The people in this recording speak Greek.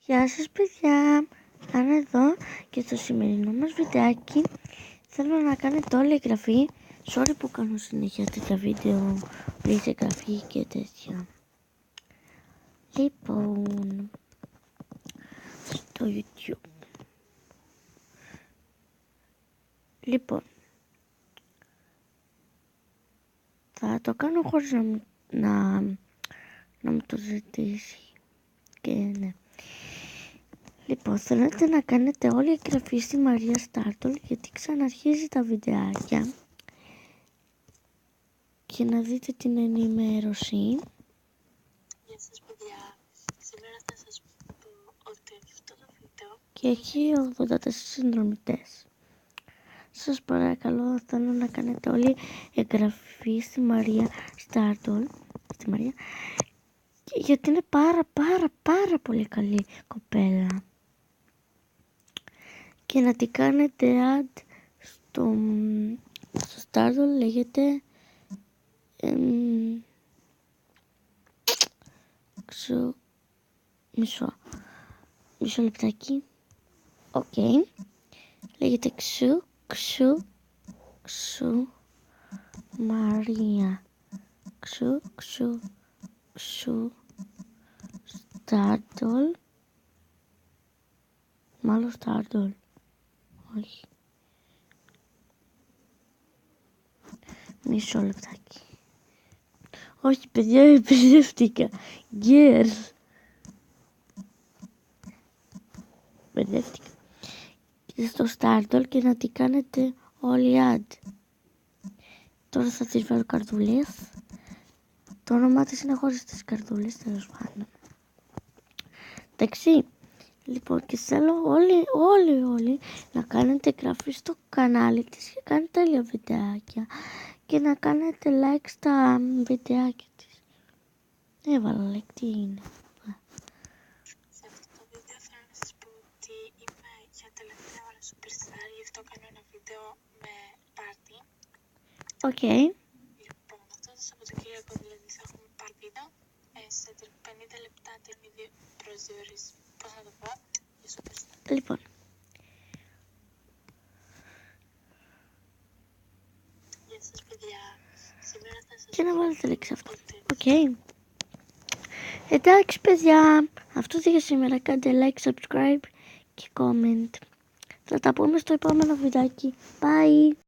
Γεια σας παιδιά, Άννα εδώ και στο σημερινό μας βιντεάκι θέλω να κάνετε όλη εγγραφή. Sorry που κάνω συνέχεια τέτοια βίντεο, please εγγραφή και τέτοια. Λοιπόν, στο YouTube. Λοιπόν, θα το κάνω χωρίς να μου το ζητήσει και ναι. Λοιπόν, θέλετε να κάνετε όλη η εγγραφή στη Μαρία Στάρτολ γιατί ξαναρχίζει τα βιντεάκια και να δείτε την ενημέρωση. Γεια σας παιδιά, σήμερα θα σας πω ότι αυτό το βίντεο Και έχει 84 συνδρομητές. Σας παρακαλώ, θέλω να κάνετε όλη εγγραφή στη Μαρία Στάρτολ, στη Μαρία, γιατί είναι πάρα πολύ καλή κοπέλα. Και να τη κάνετε add στο Stardol, λέγεται μισό λεπτάκι. Οκ. Λέγεται Ξου Μαρία. Ξου Stardol. Μάλλον Stardol. Όχι. Μισό λεπτάκι. Όχι παιδιά, μπερδεύτηκα. Girl. Μπερδεύτηκα. Στο Stardol και να τη κάνετε όλοι add. Τώρα θα της βάλω καρδούλες. Το όνομά της είναι χωρίς τις καρδούλες, τέλος πάντων. Εντάξει. Λοιπόν, και θέλω όλοι να κάνετε εγγραφή στο κανάλι της και κάνετε τέλεια βιντεάκια και να κάνετε like στα βιντεάκια της. Έβαλα like, τι είναι. σε αυτό το βίντεο θέλω να σας πω ότι είμαι για τελευταία ώρα superstar, γι' αυτό κάνω ένα βίντεο με πάρτι. Οκ. Λοιπόν, αυτό το Σαββατοκύριακο δηλαδή θα έχουμε παρτίδα σε 50 λεπτά την προσδιορίση. Πώς να το πω, για superstar. Λοιπόν. Γεια σας παιδιά, σήμερα θα σας Και να πω βάλετε like σε αυτό. ότι Οκ. Εντάξει παιδιά, αυτό για σήμερα. Κάντε like, subscribe και comment. Θα τα πούμε στο επόμενο βιντεάκι. Bye!